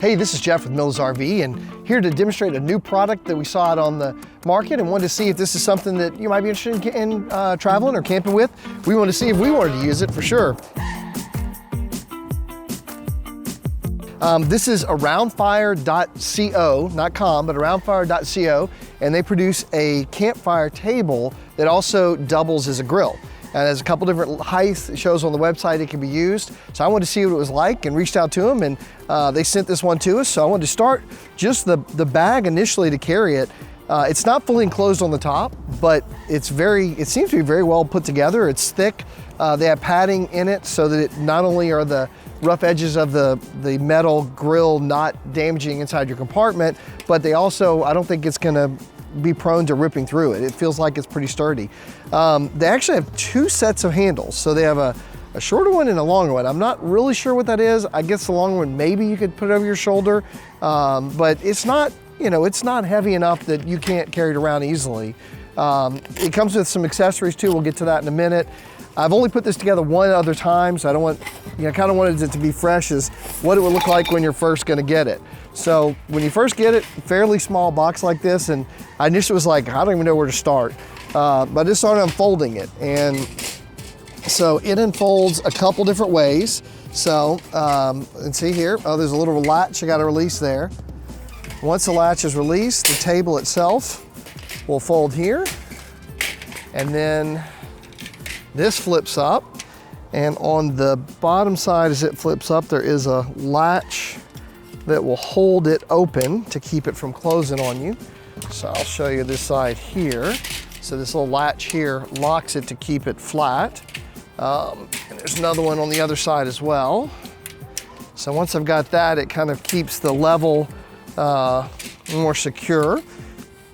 Hey, this is Jeff with Mills RV, and here to demonstrate a new product that we saw out on the market and wanted to see if this is something that you might be interested in traveling or camping with. We wanted to see if we wanted to use it for sure. This is AroundFire.co, not com, but AroundFire.co, and they produce a campfire table that also doubles as a grill. And there's a couple different heights. It shows on the website it can be used. So I wanted to see what it was like and reached out to them, and they sent this one to us. So I wanted to start just the bag initially to carry it. It's not fully enclosed on the top, but it seems to be very well put together. It's thick. They have padding in it so that not only are the rough edges of the metal grill not damaging inside your compartment, but they also, I don't think it's gonna be prone to ripping through it. It feels like it's pretty sturdy. They actually have two sets of handles. So they have a shorter one and a longer one. I'm not really sure what that is. I guess the longer one, maybe you could put it over your shoulder, but it's not, it's not heavy enough that you can't carry it around easily. It comes with some accessories too. We'll get to that in a minute. I've only put this together one other time, so I don't want, I kind of wanted it to be fresh as what it would look like when you're first gonna get it. So when you first get it, fairly small box like this, and I initially was like, I don't even know where to start. But I just started unfolding it. And so it unfolds a couple different ways. So, and see here, there's a little latch I gotta release there. Once the latch is released, the table itself will fold here. And then this flips up. And on the bottom side, as it flips up, there is a latch that will hold it open to keep it from closing on you. So I'll show you this side here. So this little latch here locks it to keep it flat. And there's another one on the other side as well. So once I've got that, it kind of keeps the level more secure.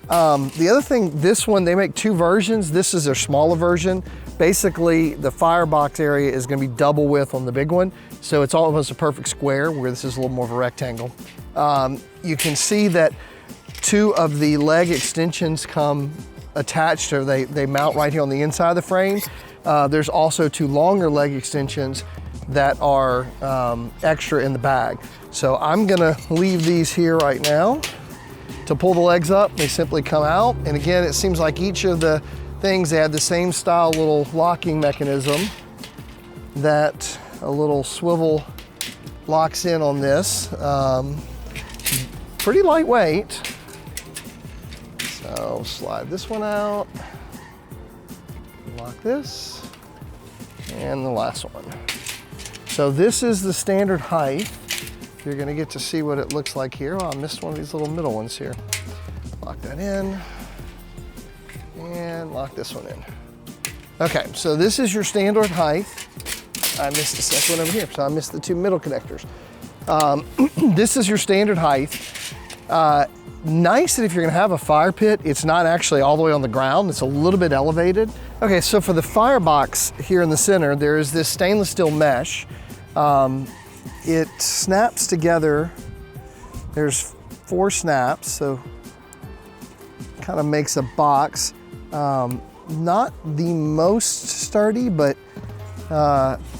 The other thing, this one, they make two versions. This is their smaller version. Basically, the firebox area is gonna be double width on the big one. So it's almost a perfect square, where this is a little more of a rectangle. You can see that two of the leg extensions come attached, or they mount right here on the inside of the frame. There's also two longer leg extensions that are extra in the bag. So I'm gonna leave these here right now. To pull the legs up, they simply come out. And again, it seems like each of the things, they had the same style little locking mechanism that a little swivel locks in on this. Pretty lightweight. So slide this one out, lock this, and the last one. So this is the standard height. You're gonna get to see what it looks like here. Oh, I missed one of these little middle ones here. Lock that in, and lock this one in. Okay, so this is your standard height. I missed the second one over here, so I missed the two middle connectors. This is your standard height. Nice that if you're gonna have a fire pit, it's not actually all the way on the ground, it's a little bit elevated. Okay, so for the firebox here in the center, there is this stainless steel mesh. It snaps together. There's 4 snaps, so kind of makes a box. Not the most sturdy, but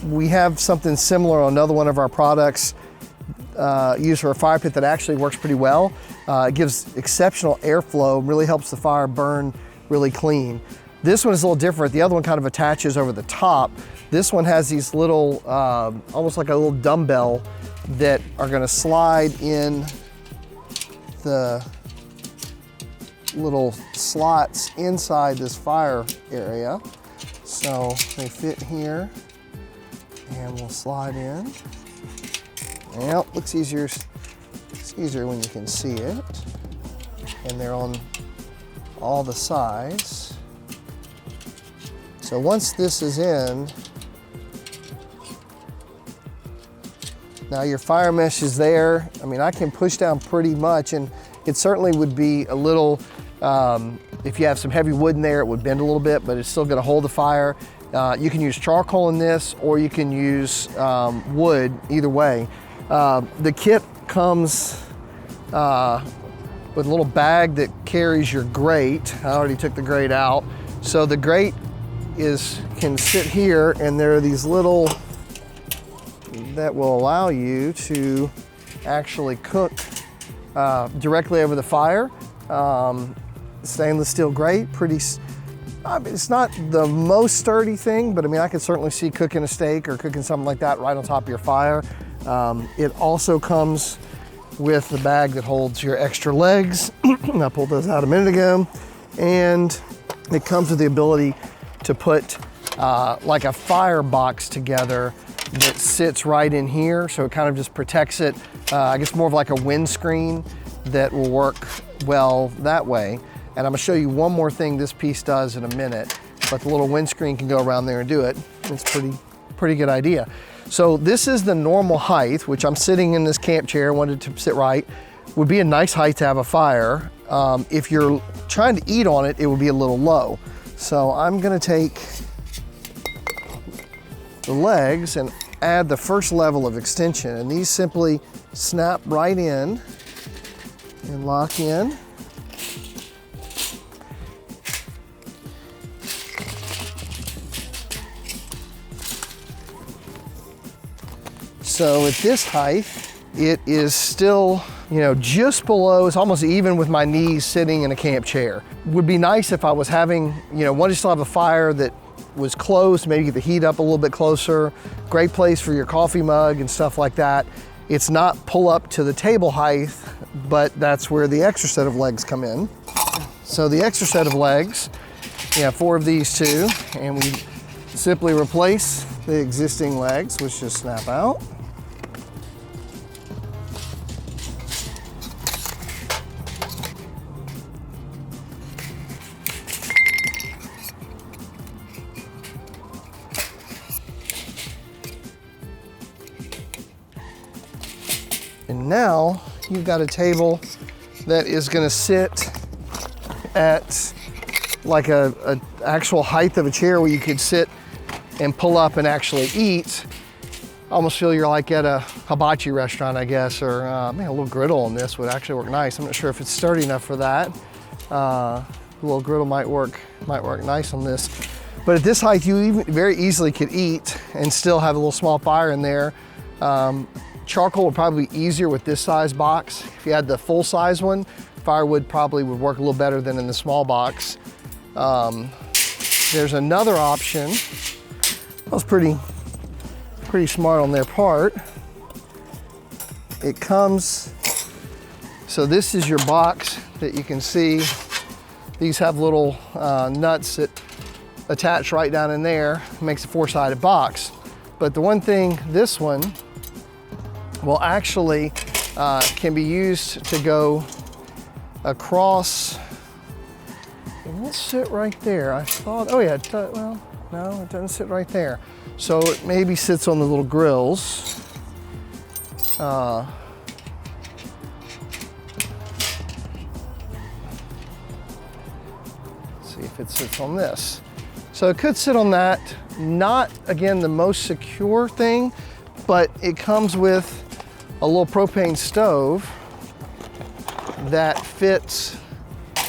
we have something similar on another one of our products used for a fire pit that actually works pretty well. It gives exceptional airflow, really helps the fire burn really clean. This one is a little different. The other one kind of attaches over the top. This one has these little, almost like a little dumbbell that are gonna slide in the little slots inside this fire area. So they fit here and we'll slide in. Well, looks easier. It's easier when you can see it. And they're on all the sides. So once this is in, now your fire mesh is there. I mean, I can push down pretty much, and it certainly would be a little, if you have some heavy wood in there, it would bend a little bit, but it's still gonna hold the fire. You can use charcoal in this, or you can use wood, either way. The kit comes with a little bag that carries your grate. I already took the grate out. So the grate can sit here, and there are these little that will allow you to actually cook directly over the fire. Stainless steel grate, it's not the most sturdy thing, but I mean, I can certainly see cooking a steak or cooking something like that right on top of your fire. It also comes with the bag that holds your extra legs. I pulled those out a minute ago. And it comes with the ability to put like a fire box together that sits right in here. So it kind of just protects it. I guess more of like a windscreen that will work well that way. And I'm gonna show you one more thing this piece does in a minute, but the little windscreen can go around there and do it. It's pretty good idea. So this is the normal height, which I'm sitting in this camp chair, wanted to sit right. Would be a nice height to have a fire. If you're trying to eat on it, it would be a little low. So I'm gonna take the legs and add the first level of extension, and these simply snap right in and lock in. So at this height, it is still, you know, just below, it's almost even with my knees sitting in a camp chair. Would be nice if I was having, you know, wanted to still have a fire that was close, maybe get the heat up a little bit closer. Great place for your coffee mug and stuff like that. It's not pull up to the table height, but that's where the extra set of legs come in. So the extra set of legs, you have 4 of these too, and we simply replace the existing legs, which just snap out. And now you've got a table that is gonna sit at like a actual height of a chair where you could sit and pull up and actually eat. Almost feel you're like at a hibachi restaurant, I guess, or man, a little griddle on this would actually work nice. I'm not sure if it's sturdy enough for that. A little griddle might work nice on this. But at this height, you very easily could eat and still have a little small fire in there. Charcoal would probably be easier with this size box. If you had the full size one, firewood probably would work a little better than in the small box. There's another option. That was pretty smart on their part. It comes, so this is your box that you can see. These have little nuts that attach right down in there. It makes a 4-sided box. But the one thing, this one will actually can be used to go across. It won't sit right there. I thought, oh yeah, well, no, it doesn't sit right there. So it maybe sits on the little grills. Let's see if it sits on this. So it could sit on that. Not, again, the most secure thing, but it comes with a little propane stove that fits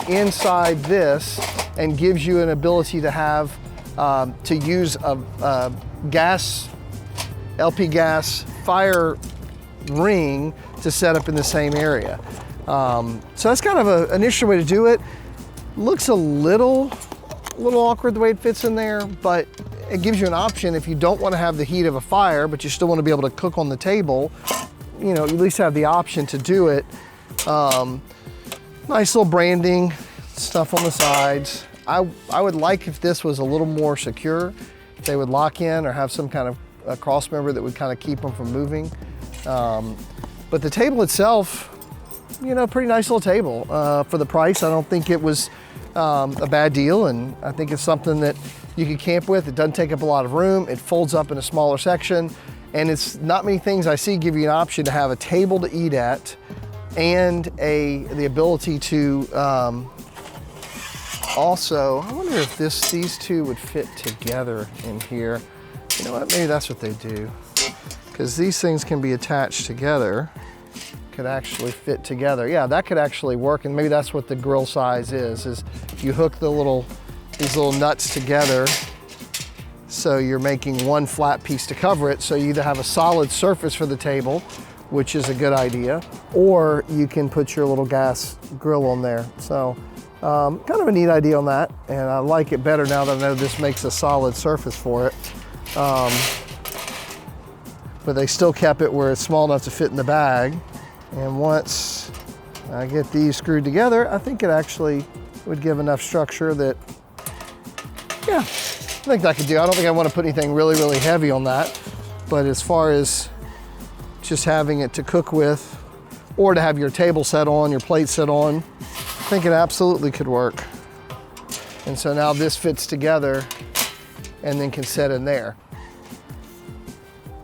inside this and gives you an ability to have to use a gas, LP gas fire ring to set up in the same area. So that's kind of an interesting way to do it. Looks a little awkward the way it fits in there, but it gives you an option if you don't want to have the heat of a fire, but you still want to be able to cook on the table. You know, at least have the option to do it. Nice little branding stuff on the sides. I would like if this was a little more secure. If they would lock in or have some kind of a cross member that would kind of keep them from moving. But the table itself, you know, pretty nice little table. For the price, I don't think it was a bad deal, and I think it's something that you can camp with. It doesn't take up a lot of room. It folds up in a smaller section, and it's not many things I see give you an option to have a table to eat at and the ability to also, I wonder if these two would fit together in here. You know what, maybe that's what they do. Because these things can be attached together, could actually fit together. Yeah, that could actually work, and maybe that's what the grill size is you hook these little nuts together, so you're making one flat piece to cover it, so you either have a solid surface for the table, which is a good idea. Or you can put your little gas grill on there. So kind of a neat idea on that. And I like it better now that I know this makes a solid surface for it. But they still kept it where it's small enough to fit in the bag. And once I get these screwed together, I think it actually would give enough structure that, yeah, I think that could do. I don't think I want to put anything really, really heavy on that. But as far as just having it to cook with, or to have your table set on, your plate set on, I think it absolutely could work. And so now this fits together and then can set in there.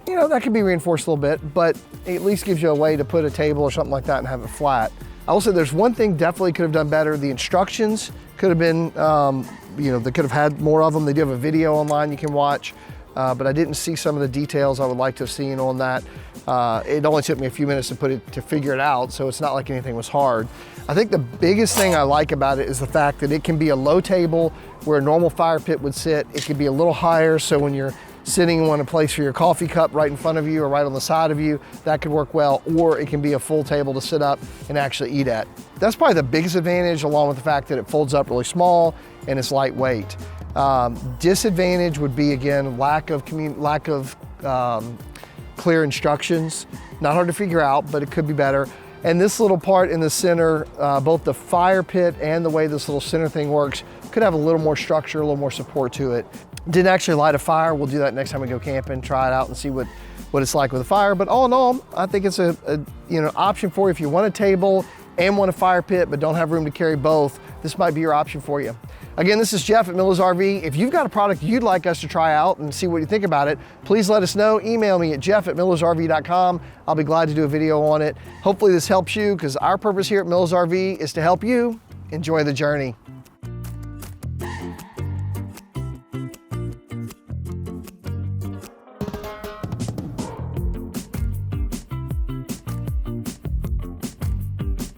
You know, that could be reinforced a little bit, but it at least gives you a way to put a table or something like that and have it flat. I will say there's one thing definitely could have done better. The instructions could have been, you know, they could have had more of them. They do have a video online you can watch, but I didn't see some of the details I would like to have seen on that. It only took me a few minutes to figure it out, so it's not like anything was hard. I think the biggest thing I like about it is the fact that it can be a low table where a normal fire pit would sit. It could be a little higher, so when you're sitting on a place for your coffee cup right in front of you or right on the side of you, that could work well. Or it can be a full table to sit up and actually eat at. That's probably the biggest advantage, along with the fact that it folds up really small and it's lightweight. Disadvantage would be, again, lack of clear instructions. Not hard to figure out, but it could be better. And this little part in the center, both the fire pit and the way this little center thing works, could have a little more structure, a little more support to it. Didn't actually light a fire. We'll do that next time we go camping, try it out and see what it's like with a fire. But all in all, I think it's a option for you if you want a table and want a fire pit but don't have room to carry both. This might be your option for you. Again, this is Jeff at Miller's RV. If you've got a product you'd like us to try out and see what you think about it, please let us know. Email me at jeff@millersrv.com. I'll be glad to do a video on it. Hopefully this helps you, because our purpose here at Miller's RV is to help you enjoy the journey.